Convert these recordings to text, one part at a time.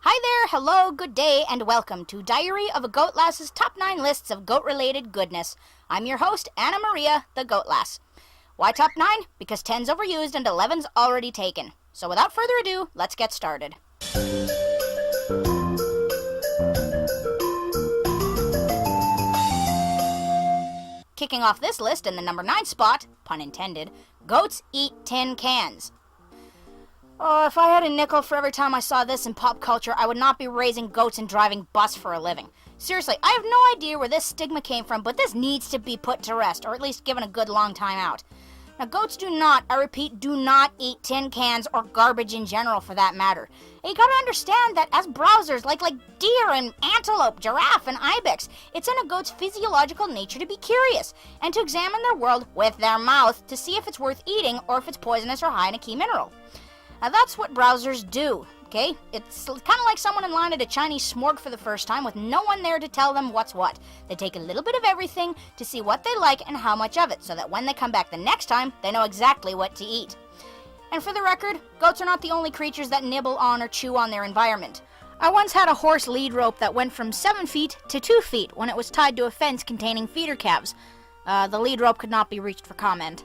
Hi there, hello, good day, and welcome to Diary of a Goat Lass's top 9 lists of goat-related goodness. I'm your host, Anna Maria, the Goat Lass. Why top 9? Because 10's overused and 11's already taken. So without further ado, let's get started. Kicking off this list in the number 9 spot, pun intended, goats eat tin cans. Oh, if I had a nickel for every time I saw this in pop culture, I would not be raising goats and driving bus for a living. Seriously, I have no idea where this stigma came from, but this needs to be put to rest, or at least given a good long time out. Now, goats do not, I repeat, do not eat tin cans or garbage in general for that matter. And you gotta understand that as browsers, like deer and antelope, giraffe and ibex, it's in a goat's physiological nature to be curious and to examine their world with their mouth to see if it's worth eating or if it's poisonous or high in a key mineral. Now that's what browsers do, okay? It's kind of like someone in line at a Chinese smorg for the first time with no one there to tell them what's what. They take a little bit of everything to see what they like and how much of it, so that when they come back the next time, they know exactly what to eat. And for the record, goats are not the only creatures that nibble on or chew on their environment. I once had a horse lead rope that went from 7 feet to 2 feet when it was tied to a fence containing feeder calves. The lead rope could not be reached for comment.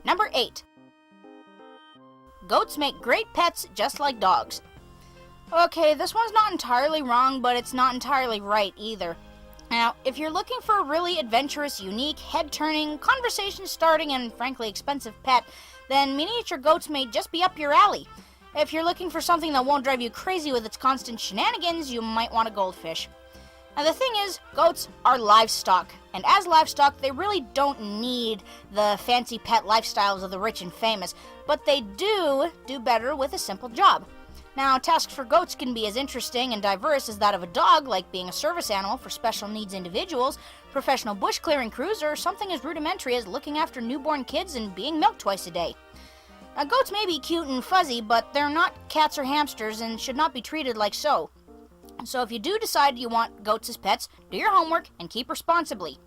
Number 8. Goats make great pets just like dogs. Okay, this one's not entirely wrong, but it's not entirely right either. Now, if you're looking for a really adventurous, unique, head-turning, conversation-starting, and frankly expensive pet, then miniature goats may just be up your alley. If you're looking for something that won't drive you crazy with its constant shenanigans, you might want a goldfish. Now the thing is, goats are livestock, and as livestock, they really don't need the fancy pet lifestyles of the rich and famous, but they do better with a simple job. Now, tasks for goats can be as interesting and diverse as that of a dog, like being a service animal for special needs individuals, professional bush clearing crews, or something as rudimentary as looking after newborn kids and being milked twice a day. Now, goats may be cute and fuzzy, but they're not cats or hamsters and should not be treated like so. So if you do decide you want goats as pets, do your homework and keep responsibly.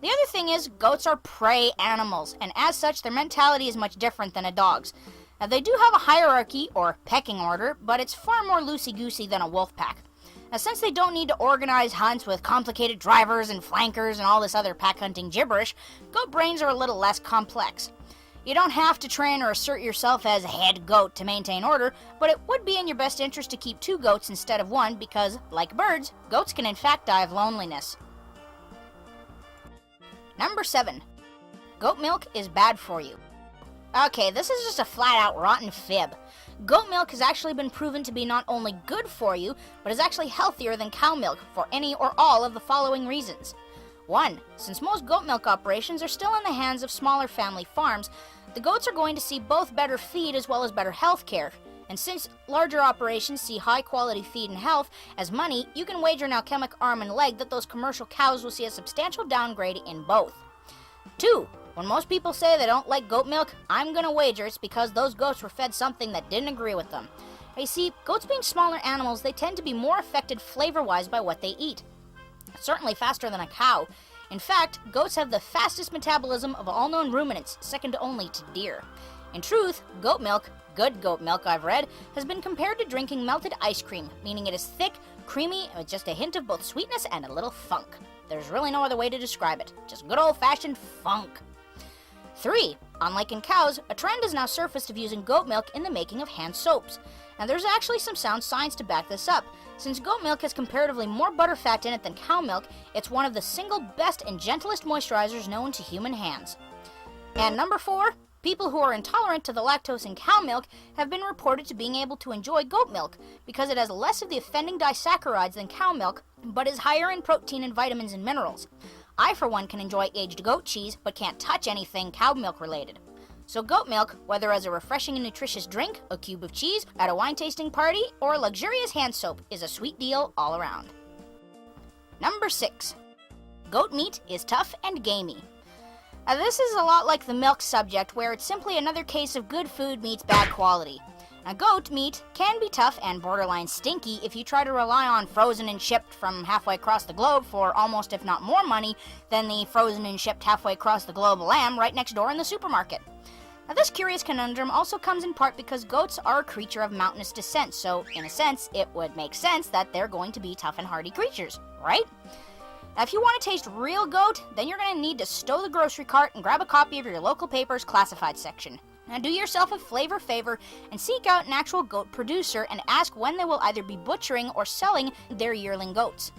The other thing is, goats are prey animals, and as such, their mentality is much different than a dog's. Now, they do have a hierarchy, or pecking order, but it's far more loosey-goosey than a wolf pack. Now, since they don't need to organize hunts with complicated drivers and flankers and all this other pack hunting gibberish, goat brains are a little less complex. You don't have to train or assert yourself as a head goat to maintain order, but it would be in your best interest to keep 2 goats instead of 1 because, like birds, goats can in fact die of loneliness. Number 7. Goat milk is bad for you. Okay, this is just a flat-out rotten fib. Goat milk has actually been proven to be not only good for you, but is actually healthier than cow milk for any or all of the following reasons. 1. Since most goat milk operations are still in the hands of smaller family farms, the goats are going to see both better feed as well as better health care. And since larger operations see high-quality feed and health as money, you can wager an alchemic arm and leg that those commercial cows will see a substantial downgrade in both. 2. When most people say they don't like goat milk, I'm gonna wager it's because those goats were fed something that didn't agree with them. You see, goats being smaller animals, they tend to be more affected flavor-wise by what they eat. Certainly faster than a cow. In fact, goats have the fastest metabolism of all known ruminants, second only to deer. In truth, goat milk, good goat milk I've read, has been compared to drinking melted ice cream, meaning it is thick, creamy, with just a hint of both sweetness and a little funk. There's really no other way to describe it. Just good old-fashioned funk. 3. Unlike in cows, a trend has now surfaced of using goat milk in the making of hand soaps. Now there's actually some sound science to back this up. Since goat milk has comparatively more butterfat in it than cow milk, it's one of the single best and gentlest moisturizers known to human hands. And number 4, people who are intolerant to the lactose in cow milk have been reported to being able to enjoy goat milk because it has less of the offending disaccharides than cow milk, but is higher in protein and vitamins and minerals. I, for one, can enjoy aged goat cheese, but can't touch anything cow milk related. So goat milk, whether as a refreshing and nutritious drink, a cube of cheese, at a wine tasting party, or a luxurious hand soap, is a sweet deal all around. Number 6. Goat meat is tough and gamey. Now this is a lot like the milk subject, where it's simply another case of good food meets bad quality. Now goat meat can be tough and borderline stinky if you try to rely on frozen and shipped from halfway across the globe for almost if not more money than the frozen and shipped halfway across the globe lamb right next door in the supermarket. Now, this curious conundrum also comes in part because goats are a creature of mountainous descent, so in a sense, it would make sense that they're going to be tough and hardy creatures, right? Now, if you want to taste real goat, then you're going to need to stow the grocery cart and grab a copy of your local paper's classified section. Now, do yourself a flavor favor and seek out an actual goat producer and ask when they will either be butchering or selling their yearling goats.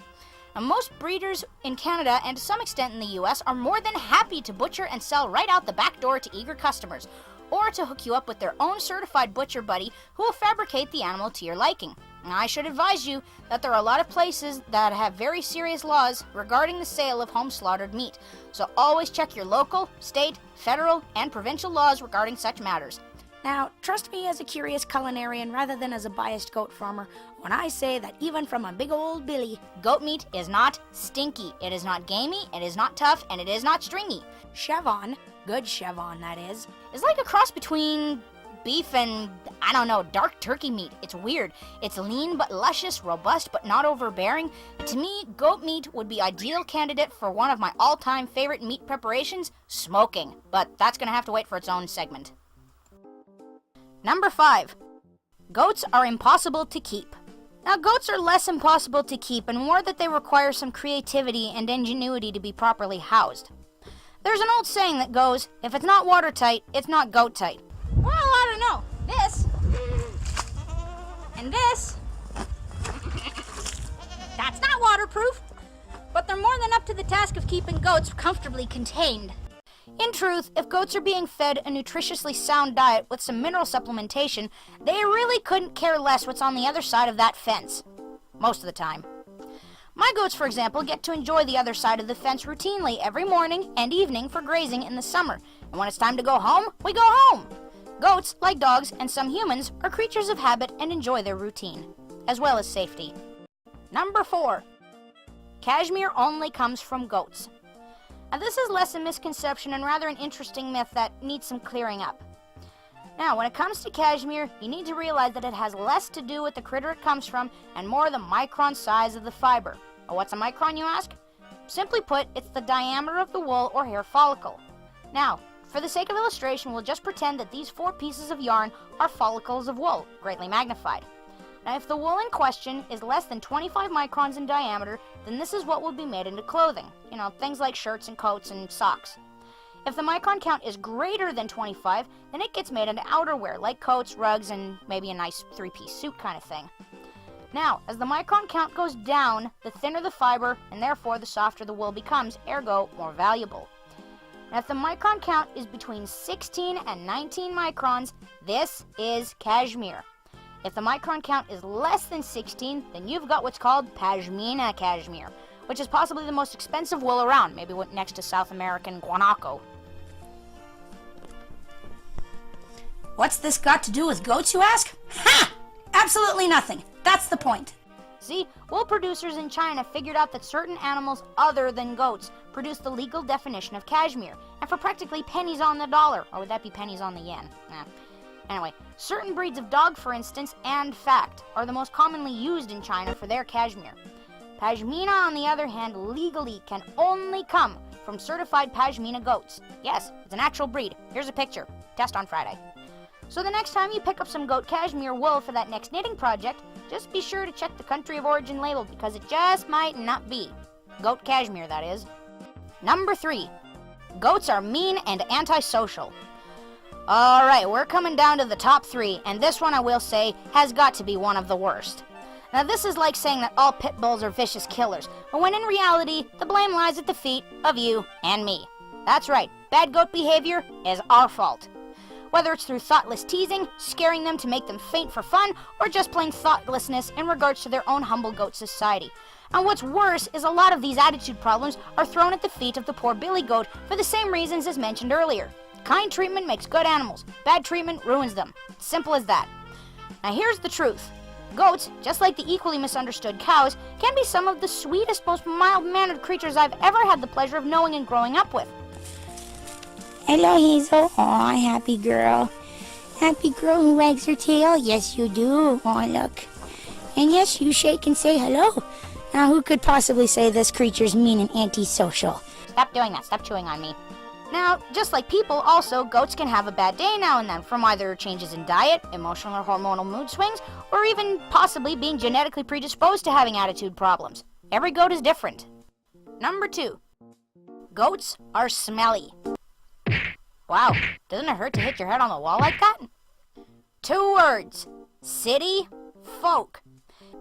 Now, most breeders in Canada and to some extent in the US are more than happy to butcher and sell right out the back door to eager customers, or to hook you up with their own certified butcher buddy who will fabricate the animal to your liking. Now, I should advise you that there are a lot of places that have very serious laws regarding the sale of home slaughtered meat, so always check your local, state, federal, and provincial laws regarding such matters. Now, trust me as a curious culinarian rather than as a biased goat farmer when I say that even from a big old Billy, Goat meat is not stinky, it is not gamey, it is not tough, and it is not stringy. Chevon, good Chevon that is like a cross between beef and, I don't know, dark turkey meat. It's weird. It's lean but luscious, robust but not overbearing. To me, goat meat would be ideal candidate for one of my all-time favorite meat preparations, smoking. But that's gonna have to wait for its own segment. Number 5. Goats are impossible to keep. Now, goats are less impossible to keep and more that they require some creativity and ingenuity to be properly housed. There's an old saying that goes, if it's not watertight, it's not goat tight. Well, I don't know. This and this, that's not waterproof, but they're more than up to the task of keeping goats comfortably contained. In truth, if goats are being fed a nutritiously sound diet with some mineral supplementation, they really couldn't care less what's on the other side of that fence. Most of the time. My goats, for example, get to enjoy the other side of the fence routinely every morning and evening for grazing in the summer. And when it's time to go home, we go home. Goats, like dogs and some humans, are creatures of habit and enjoy their routine, as well as safety. Number 4. Cashmere only comes from goats. Now, this is less a misconception and rather an interesting myth that needs some clearing up. Now, when it comes to cashmere, you need to realize that it has less to do with the critter it comes from and more the micron size of the fiber. Well, what's a micron, you ask? Simply put, it's the diameter of the wool or hair follicle. Now, for the sake of illustration, we'll just pretend that these 4 pieces of yarn are follicles of wool, greatly magnified. Now, if the wool in question is less than 25 microns in diameter, then this is what will be made into clothing. You know, things like shirts and coats and socks. If the micron count is greater than 25, then it gets made into outerwear, like coats, rugs, and maybe a nice 3-piece suit kind of thing. Now, as the micron count goes down, the thinner the fiber, and therefore the softer the wool becomes, ergo more valuable. Now, if the micron count is between 16 and 19 microns, this is cashmere. If the micron count is less than 16, then you've got what's called pashmina cashmere, which is possibly the most expensive wool around, maybe next to South American guanaco. What's this got to do with goats, you ask? Ha! Absolutely nothing. That's the point. See, wool producers in China figured out that certain animals other than goats produce the legal definition of cashmere, and for practically pennies on the dollar. Or would that be pennies on the yen? Nah. Anyway, certain breeds of dog, for instance, and fact, are the most commonly used in China for their cashmere. Pashmina, on the other hand, legally can only come from certified pashmina goats. Yes, it's an actual breed. Here's a picture. Test on Friday. So the next time you pick up some goat cashmere wool for that next knitting project, just be sure to check the country of origin label because it just might not be. Goat cashmere, that is. Number 3. Goats are mean and antisocial. Alright, we're coming down to the top 3, and this one I will say has got to be one of the worst. Now, this is like saying that all pit bulls are vicious killers, but when in reality, the blame lies at the feet of you and me. That's right, bad goat behavior is our fault. Whether it's through thoughtless teasing, scaring them to make them faint for fun, or just plain thoughtlessness in regards to their own humble goat society. And what's worse is a lot of these attitude problems are thrown at the feet of the poor billy goat for the same reasons as mentioned earlier. Kind treatment makes good animals. Bad treatment ruins them. Simple as that. Now here's the truth. Goats, just like the equally misunderstood cows, can be some of the sweetest, most mild-mannered creatures I've ever had the pleasure of knowing and growing up with. Hello, Hazel. Aw, happy girl. Happy girl who wags her tail. Yes, you do. Aw, look. And yes, you shake and say hello. Now, who could possibly say this creature's mean and antisocial? Stop doing that. Stop chewing on me. Now, just like people, also, goats can have a bad day now and then from either changes in diet, emotional or hormonal mood swings, or even possibly being genetically predisposed to having attitude problems. Every goat is different. Number 2. Goats are smelly. Wow, doesn't it hurt to hit your head on the wall like that? 2 words. City folk.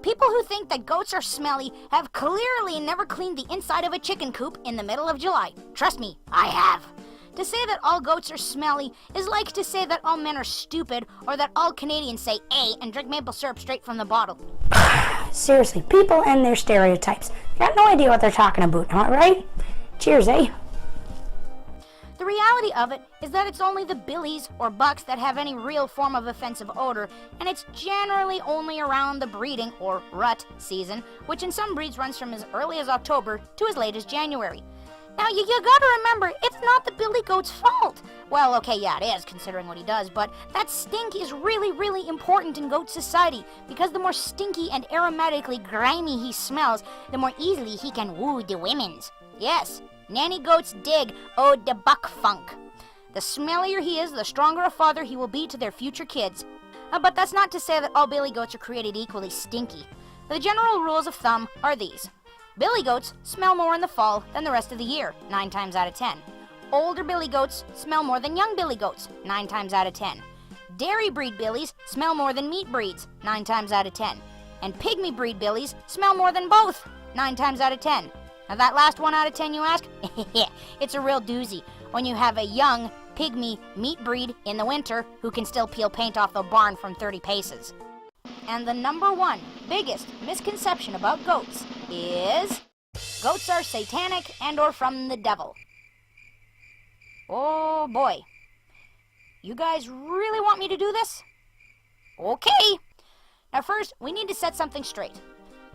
People who think that goats are smelly have clearly never cleaned the inside of a chicken coop in the middle of July. Trust me, I have. To say that all goats are smelly is like to say that all men are stupid or that all Canadians say A and drink maple syrup straight from the bottle. Seriously, people and their stereotypes. They got no idea what they're talking about, all right? Cheers, eh? The reality of it is that it's only the billies or bucks that have any real form of offensive odor, and it's generally only around the breeding or rut season, which in some breeds runs from as early as October to as late as January. Now, you gotta remember, it's not the billy goat's fault. Well, okay, yeah, it is, considering what he does, but that stink is really, really important in goat society, because the more stinky and aromatically grimy he smells, the more easily he can woo the women's. Yes, nanny goats dig the buck funk. The smellier he is, the stronger a father he will be to their future kids. But that's not to say that all billy goats are created equally stinky. The general rules of thumb are these. Billy goats smell more in the fall than the rest of the year, 9 times out of 10. Older billy goats smell more than young billy goats, 9 times out of 10. Dairy breed billies smell more than meat breeds, 9 times out of 10. And pygmy breed billies smell more than both, 9 times out of 10. Now that last 1 out of 10 you ask? It's a real doozy when you have a young pygmy meat breed in the winter who can still peel paint off the barn from 30 paces. And the number 1 biggest misconception about goats is goats are satanic and or from the devil. Oh boy. You guys really want me to do this? Okay. Now first, we need to set something straight.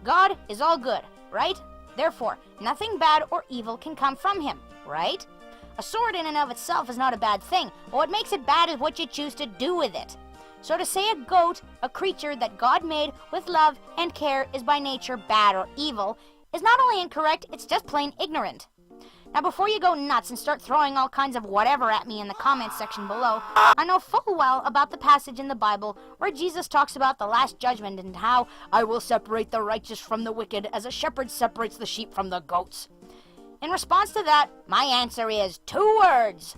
God is all good, right? Therefore, nothing bad or evil can come from him, right? A sword in and of itself is not a bad thing, but what makes it bad is what you choose to do with it. So to say a goat, a creature that God made with love and care, is by nature bad or evil, is not only incorrect, it's just plain ignorant. Now before you go nuts and start throwing all kinds of whatever at me in the comments section below, I know full well about the passage in the Bible where Jesus talks about the last judgment and how I will separate the righteous from the wicked as a shepherd separates the sheep from the goats. In response to that, my answer is 2 words.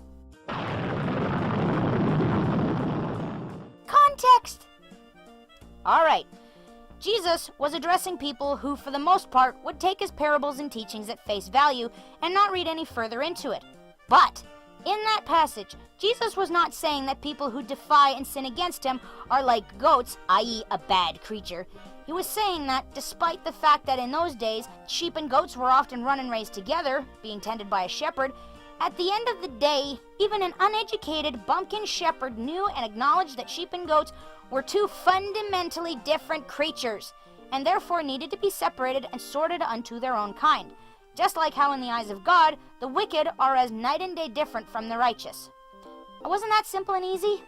Context! Alright, Jesus was addressing people who, for the most part, would take his parables and teachings at face value and not read any further into it. But, in that passage, Jesus was not saying that people who defy and sin against him are like goats, i.e. a bad creature. He was saying that, despite the fact that in those days, sheep and goats were often run and raised together, being tended by a shepherd, at the end of the day, even an uneducated bumpkin shepherd knew and acknowledged that sheep and goats were 2 fundamentally different creatures, and therefore needed to be separated and sorted unto their own kind, just like how in the eyes of God, the wicked are as night and day different from the righteous. Wasn't that simple and easy?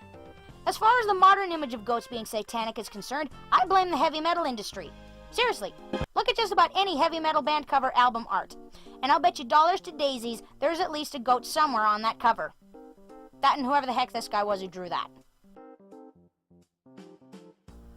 As far as the modern image of goats being satanic is concerned, I blame the heavy metal industry. Seriously, look at just about any heavy metal band cover album art, and I'll bet you dollars to daisies there's at least a goat somewhere on that cover. That and whoever the heck this guy was who drew that.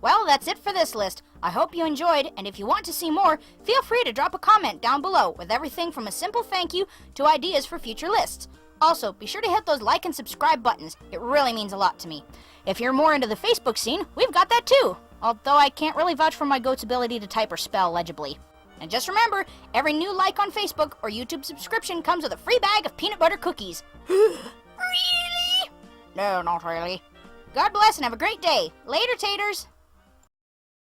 Well, that's it for this list. I hope you enjoyed, and if you want to see more, feel free to drop a comment down below with everything from a simple thank you to ideas for future lists. Also, be sure to hit those like and subscribe buttons. It really means a lot to me. If you're more into the Facebook scene, we've got that too. Although I can't really vouch for my goat's ability to type or spell legibly. And just remember, every new like on Facebook or YouTube subscription comes with a free bag of peanut butter cookies. Really? No, not really. God bless and have a great day. Later, taters.